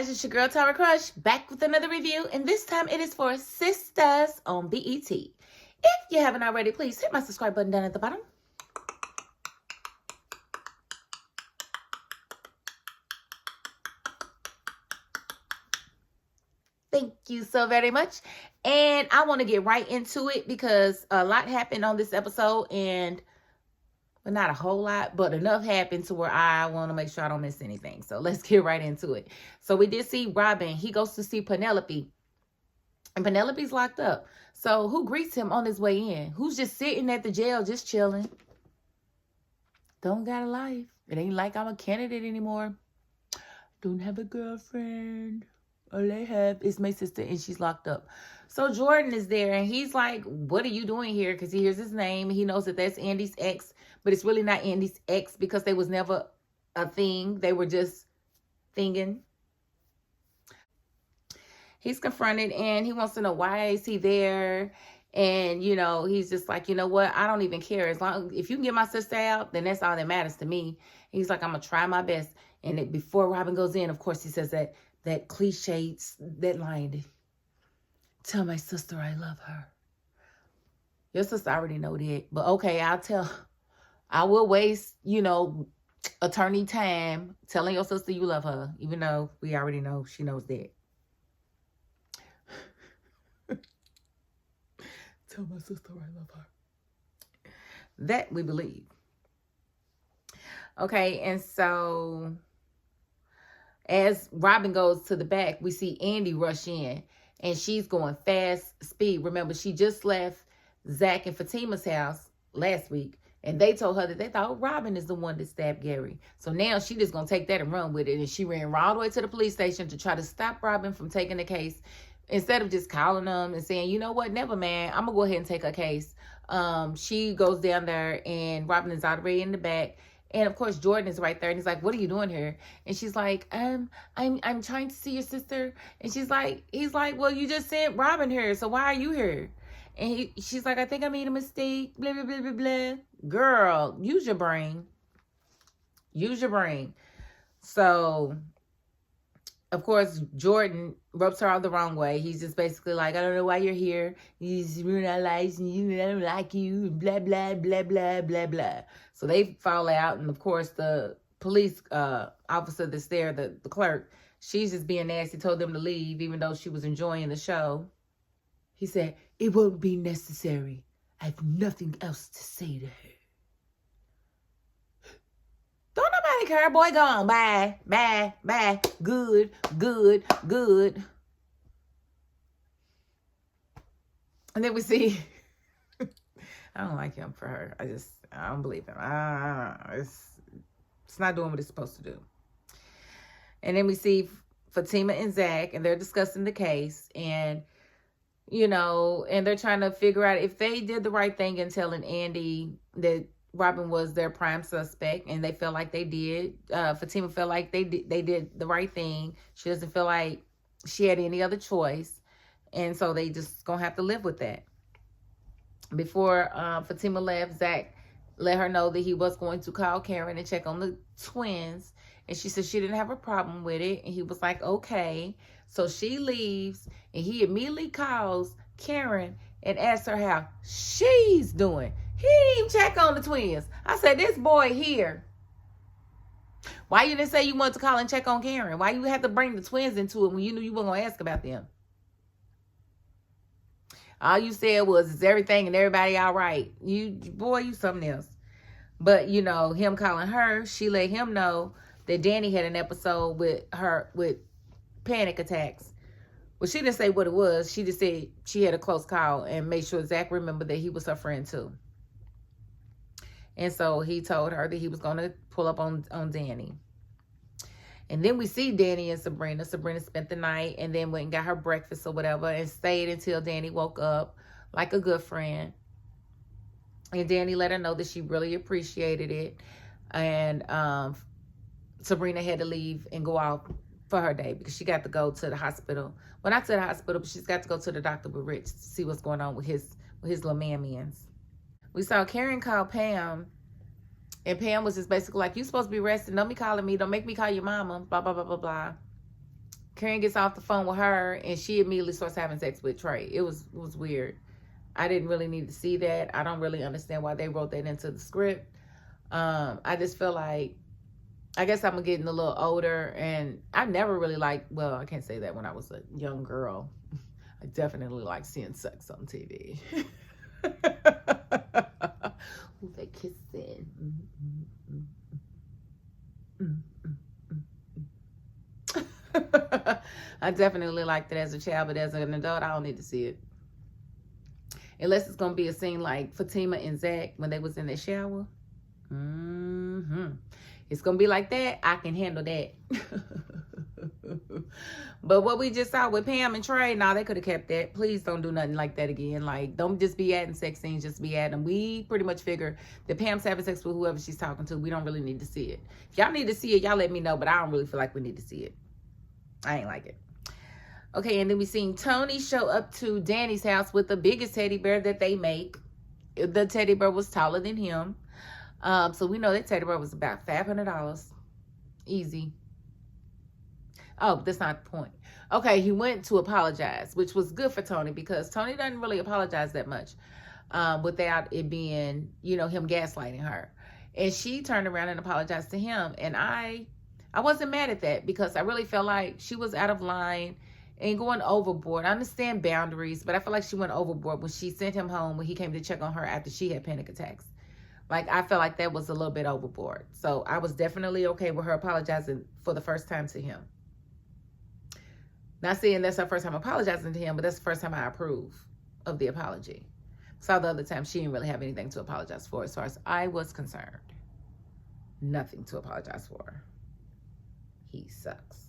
guys, it's your girl Tara Crush back with another review, and this time it is for Sistas on BET. If you haven't already, please hit my subscribe button down at the bottom. Thank you so very much. And I want to get right into it because a lot happened on this episode, and well, not a whole lot, but enough happened to where I want to make sure I don't miss anything. So let's get right into it. So we did see Robin. He goes to see Penelope, and Penelope's locked up. So who greets him on his way in? Who's just sitting at the jail, just chilling? Don't got a life. It ain't like I'm a candidate anymore. Don't have a girlfriend. All I have is my sister, and she's locked up. So Jordan is there, and he's like, what are you doing here? Because he hears his name. He knows that that's Andy's ex, but it's really not Andy's ex because they was never a thing. They were just thinking. He's confronted, and he wants to know why is he there. And, you know, he's just like, you know what? I don't even care. As long if you can get my sister out, then that's all that matters to me. He's like, I'm going to try my best. And before Robin goes in, of course, he says that cliche, that line, tell my sister I love her. Your sister already know that. But okay, I will waste, you know, attorney time telling your sister you love her, even though we already know she knows that. Tell my sister I love her. That we believe. Okay, and so as Robin goes to the back, we see Andy rush in, and she's going fast speed. Remember, she just left Zach and Fatima's house last week, and they told her that they thought Robin is the one that stabbed Gary. So now she just going to take that and run with it, and she ran all the way to the police station to try to stop Robin from taking the case. Instead of just calling them and saying, you know what, never mind, I'm going to go ahead and take her case. She goes down there, and Robin is already in the back. And of course, Jordan is right there, and he's like, what are you doing here? And she's like, I'm trying to see your sister. And he's like, well, you just sent Robin here, so why are you here? And she's like, I think I made a mistake, blah, blah, blah, blah, blah. Girl, use your brain. Use your brain. So, of course, Jordan rubs her out the wrong way. He's just basically like, I don't know why you're here. You just ruin our lives, and I don't like you, blah, blah, blah, blah, blah, blah. So they fall out, and of course, the police officer that's there, the clerk, she's just being nasty, told them to leave, even though she was enjoying the show. He said, it won't be necessary. I have nothing else to say to her. Don't nobody care, boy, go on. Bye, bye, bye. Good, good, good. And then we see, I don't like him for her. I don't believe him. It's not doing what it's supposed to do. And then we see Fatima and Zach, and they're discussing the case. And, you know, and they're trying to figure out if they did the right thing in telling Andy that Robin was their prime suspect, and they felt like they did. Fatima felt like they did the right thing. She doesn't feel like she had any other choice, and so they just gonna have to live with that. Before Fatima left, Zach let her know that he was going to call Karen and check on the twins, and she said she didn't have a problem with it, and he was like, okay. So she leaves, and he immediately calls Karen and asks her how she's doing. He didn't even check on the twins. I said, this boy here. Why you didn't say you wanted to call and check on Karen? Why you had to bring the twins into it when you knew you weren't going to ask about them? All you said was, is everything and everybody all right? You something else. But, you know, him calling her, she let him know that Danny had an episode with panic attacks. Well, she didn't say what it was. She just said she had a close call and made sure Zach remembered that he was her friend too. And so he told her that he was going to pull up on Danny. And then we see Danny and Sabrina. Sabrina spent the night and then went and got her breakfast or whatever and stayed until Danny woke up like a good friend. And Danny let her know that she really appreciated it. And Sabrina had to leave and go out for her day because she got to go to the hospital. Well, not to the hospital, but she's got to go to the doctor with Rich to see what's going on with his little man-mans. We saw Karen call Pam, and Pam was just basically like, you supposed to be resting. Don't be calling me. Don't make me call your mama. Blah, blah, blah, blah, blah. Karen gets off the phone with her, and she immediately starts having sex with Trait. It was weird. I didn't really need to see that. I don't really understand why they wrote that into the script. I just feel like, I guess I'm getting a little older, and I never really liked, well, I can't say that when I was a young girl. I definitely like seeing sex on TV. Ooh, they kissing. I definitely liked it as a child, but as an adult, I don't need to see it. Unless it's going to be a scene like Fatima and Zach when they was in the shower. It's going to be like that. I can handle that. But what we just saw with Pam and Trey, nah, they could have kept that. Please don't do nothing like that again. Like, don't just be adding sex scenes, just be adding them. We pretty much figure that Pam's having sex with whoever she's talking to. We don't really need to see it. If y'all need to see it, y'all let me know, but I don't really feel like we need to see it. I ain't like it. Okay, and then we seen Tony show up to Danny's house with the biggest teddy bear that they make. The teddy bear was taller than him. So we know that teddy bear was about $500. Easy. Oh, that's not the point. Okay, he went to apologize, which was good for Tony because Tony doesn't really apologize that much without it being, you know, him gaslighting her. And she turned around and apologized to him. And I wasn't mad at that because I really felt like she was out of line and going overboard. I understand boundaries, but I feel like she went overboard when she sent him home when he came to check on her after she had panic attacks. Like, I felt like that was a little bit overboard. So I was definitely okay with her apologizing for the first time to him. Not saying that's her first time apologizing to him, but that's the first time I approve of the apology. So the other time, she didn't really have anything to apologize for as far as I was concerned. Nothing to apologize for. He sucks.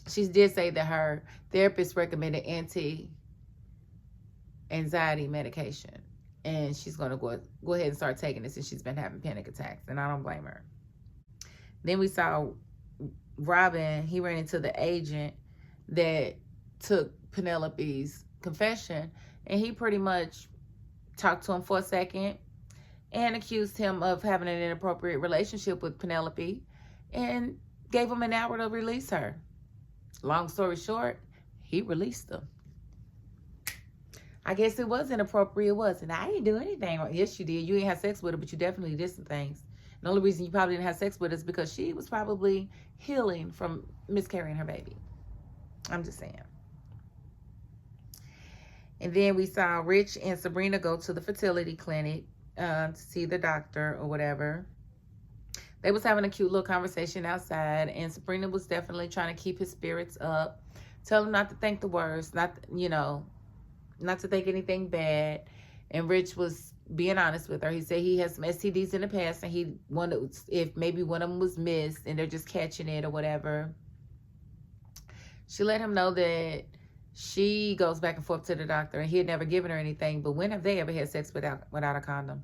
She did say that her therapist recommended anti-anxiety medication. And she's going to go ahead and start taking it since she's been having panic attacks. And I don't blame her. Then we saw Robin. He ran into the agent that took Penelope's confession. And he pretty much talked to him for a second and accused him of having an inappropriate relationship with Penelope and gave him an hour to release her. Long story short, he released them. I guess it was inappropriate, it wasn't. I didn't do anything wrong. Yes, you did. You didn't have sex with her, but you definitely did some things. The only reason you probably didn't have sex with her is because she was probably healing from miscarrying her baby. I'm just saying. And then we saw Rich and Sabrina go to the fertility clinic to see the doctor or whatever. They was having a cute little conversation outside, and Sabrina was definitely trying to keep his spirits up. Tell him not to think the worst, not to think anything bad. And Rich was being honest with her. He said he has some STDs in the past, and he wondered if maybe one of them was missed and they're just catching it or whatever. She let him know that she goes back and forth to the doctor, and he had never given her anything. But when have they ever had sex without a condom?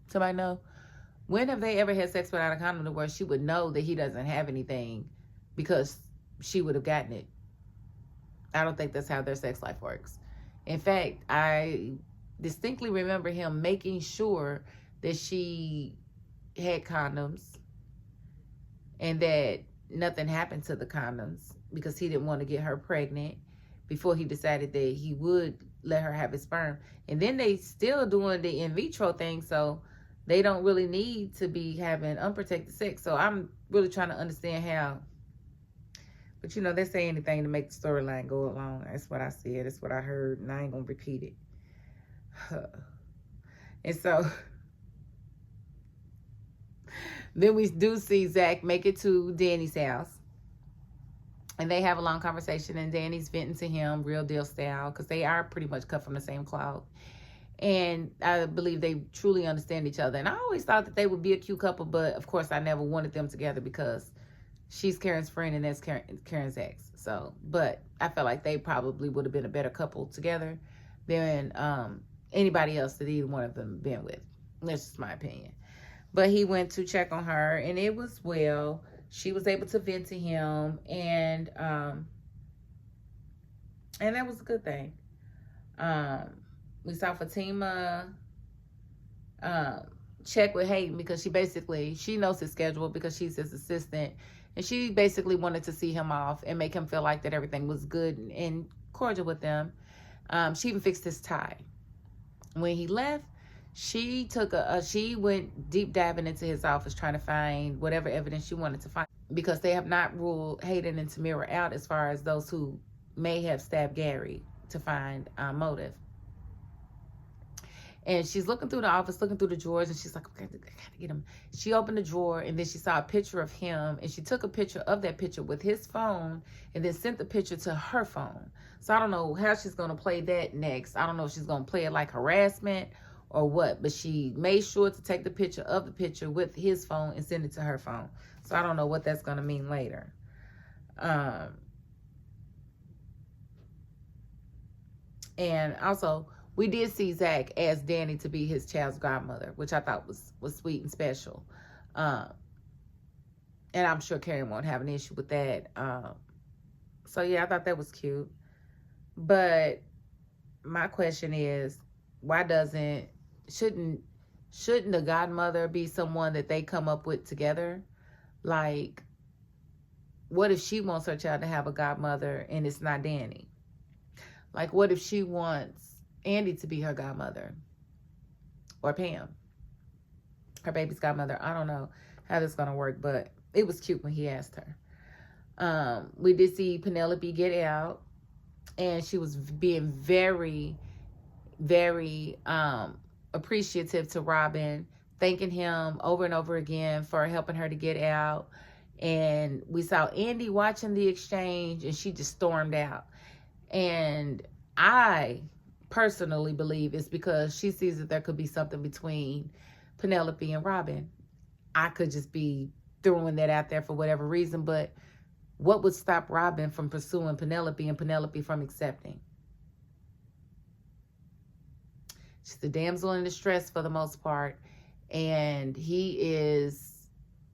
Somebody know? When have they ever had sex without a condom to where she would know that he doesn't have anything because she would have gotten it? I don't think that's how their sex life works. In fact, I distinctly remember him making sure that she had condoms and that nothing happened to the condoms because he didn't want to get her pregnant before he decided that he would let her have his sperm. And then they still doing the in vitro thing, so they don't really need to be having unprotected sex. So I'm really trying to understand how. But you know, they say anything to make the storyline go along. That's what I said. That's what I heard, and I ain't gonna repeat it. And so then we do see Zach make it to Danny's house. And they have a long conversation, and Danny's venting to him, real deal style, because they are pretty much cut from the same cloth. And I believe they truly understand each other. And I always thought that they would be a cute couple, but of course I never wanted them together because she's Karen's friend and that's Karen's ex. So, but I felt like they probably would have been a better couple together than anybody else that either one of them been with. That's just my opinion. But he went to check on her, and it was well. She was able to vent to him, and that was a good thing. We saw Fatima check with Hayden because she knows his schedule because she's his assistant, and she basically wanted to see him off and make him feel like that everything was good and cordial with them. She even fixed his tie. When he left, she went deep diving into his office trying to find whatever evidence she wanted to find, because they have not ruled Hayden and Tamira out as far as those who may have stabbed Gary, to find motive. And she's looking through the office, looking through the drawers, and she's like, okay, I gotta get him. She opened the drawer, and then she saw a picture of him, and she took a picture of that picture with his phone, and then sent the picture to her phone. So I don't know how she's gonna play that next. I don't know if she's gonna play it like harassment or what, but she made sure to take the picture of the picture with his phone and send it to her phone. So I don't know what that's gonna mean later. And also, we did see Zach ask Danny to be his child's godmother, which I thought was sweet and special. And I'm sure Karen won't have an issue with that. So yeah, I thought that was cute. But my question is, why shouldn't the godmother be someone that they come up with together? Like, what if she wants her child to have a godmother and it's not Danny? Like, what if she wants Andy to be her godmother? Or Pam, her baby's godmother. I don't know how this is going to work, but it was cute when he asked her. We did see Penelope get out, and she was being very, very appreciative to Robin, thanking him over and over again for helping her to get out. And we saw Andy watching the exchange, and she just stormed out. And I personally believe it's because she sees that there could be something between Penelope and Robin. I could just be throwing that out there for whatever reason, but what would stop Robin from pursuing Penelope and Penelope from accepting? She's the damsel in distress for the most part, and he is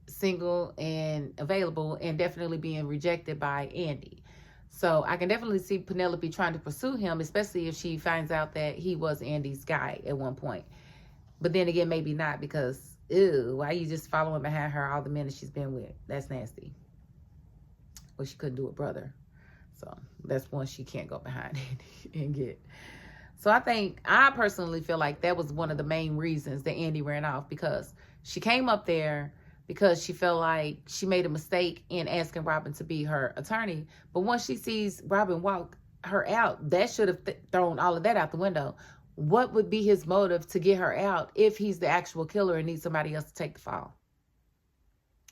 single and available and definitely being rejected by Andy. So I can definitely see Penelope trying to pursue him, especially if she finds out that he was Andy's guy at one point. But then again, maybe not, because, ew, why are you just following behind her all the men that she's been with? That's nasty. Well, she couldn't do it, brother. So that's one she can't go behind and get. So I personally feel like that was one of the main reasons that Andy ran off, because she came up there because she felt like she made a mistake in asking Robin to be her attorney. But once she sees Robin walk her out, that should have thrown all of that out the window. What would be his motive to get her out if he's the actual killer and needs somebody else to take the fall?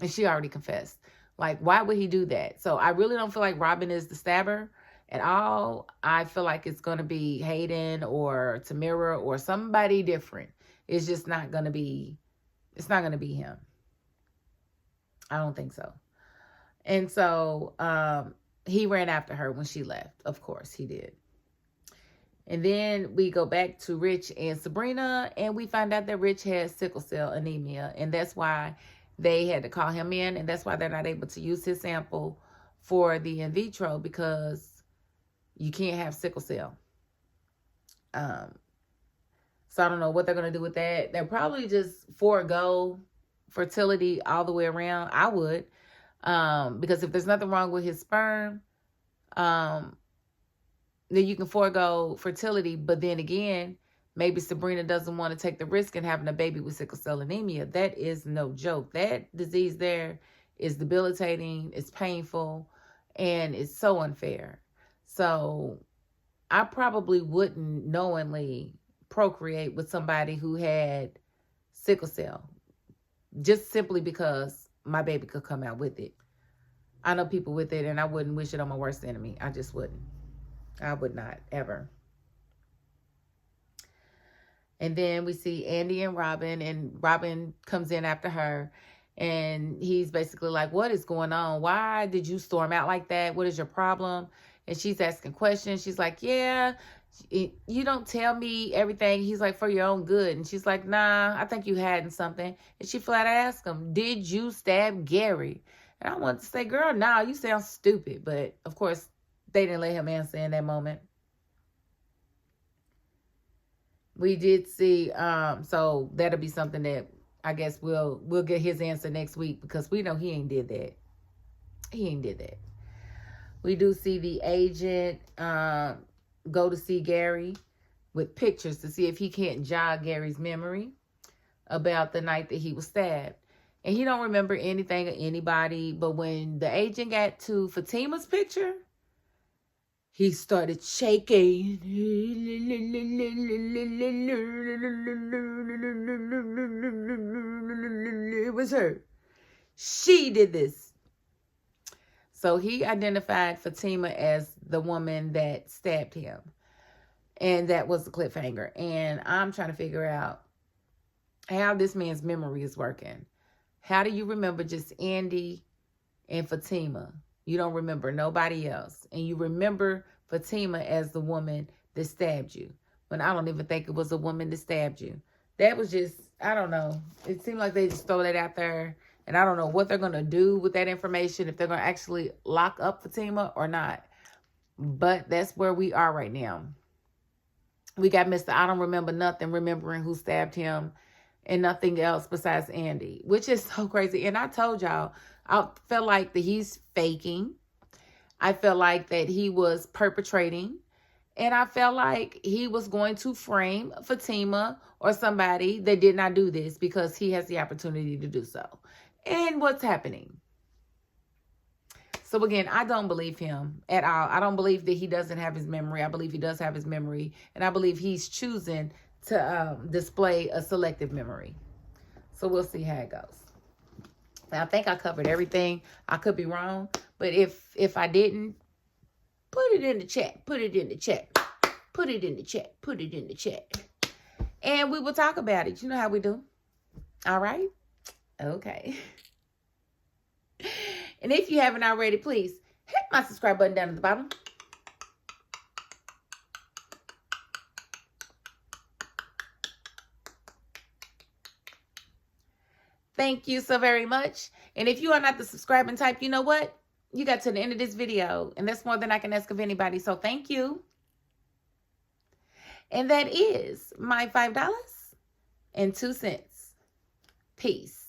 And she already confessed. Like, why would he do that? So I really don't feel like Robin is the stabber at all. I feel like it's going to be Hayden or Tamira or somebody different. It's just not going to be, it's not going to be him. I don't think so. And so he ran after her when she left. Of course he did. And then we go back to Rich and Sabrina, and we find out that Rich has sickle cell anemia, and that's why they had to call him in, and that's why they're not able to use his sample for the in vitro, because you can't have sickle cell. So I don't know what they're going to do with that. They'll probably just forego fertility all the way around. I would, because if there's nothing wrong with his sperm, then you can forego fertility. But then again, maybe Sabrina doesn't want to take the risk in having a baby with sickle cell anemia. That is no joke. That disease there is debilitating, it's painful, and it's so unfair. So I probably wouldn't knowingly procreate with somebody who had sickle cell, just simply because my baby could come out with it. I know people with it, and I wouldn't wish it on my worst enemy. I just wouldn't. I would not, ever. And then we see Andy and Robin comes in after her, and he's basically like, what is going on? Why did you storm out like that? What is your problem? And she's asking questions. She's like, yeah, you don't tell me everything. He's like, for your own good. And she's like, nah, I think you hiding something. And she flat asked him, did you stab Gary? And I wanted to say, girl, nah, you sound stupid. But of course, they didn't let him answer in that moment. We did see, so that'll be something that I guess we'll get his answer next week, because we know he ain't did that. He ain't did that. We do see the agent go to see Gary with pictures to see if he can't jog Gary's memory about the night that he was stabbed. And he don't remember anything or anybody. But when the agent got to Fatima's picture, he started shaking. It was her. She did this. So he identified Fatima as the woman that stabbed him. And that was the cliffhanger. And I'm trying to figure out how this man's memory is working. How do you remember just Andy and Fatima? You don't remember nobody else. And you remember Fatima as the woman that stabbed you, when I don't even think it was a woman that stabbed you. That was just, I don't know. It seemed like they just throw that out there. And I don't know what they're going to do with that information, if they're going to actually lock up Fatima or not. But that's where we are right now. We got Mr. I don't remember nothing, remembering who stabbed him, and nothing else besides Andy, which is so crazy. And I told y'all, I felt like that he's faking. I felt like that he was perpetrating. And I felt like he was going to frame Fatima or somebody that did not do this, because he has the opportunity to do so. And what's happening? So again, I don't believe him at all. I don't believe that he doesn't have his memory. I believe he does have his memory. And I believe he's choosing to display a selective memory. So we'll see how it goes. Now, I think I covered everything. I could be wrong. But if I didn't, put it in the chat. Put it in the chat. Put it in the chat. Put it in the chat. And we will talk about it. You know how we do. All right? Okay. And if you haven't already, please hit my subscribe button down at the bottom. Thank you so very much. And if you are not the subscribing type, you know what? You got to the end of this video, and that's more than I can ask of anybody. So thank you. And that is my $5.02. Peace.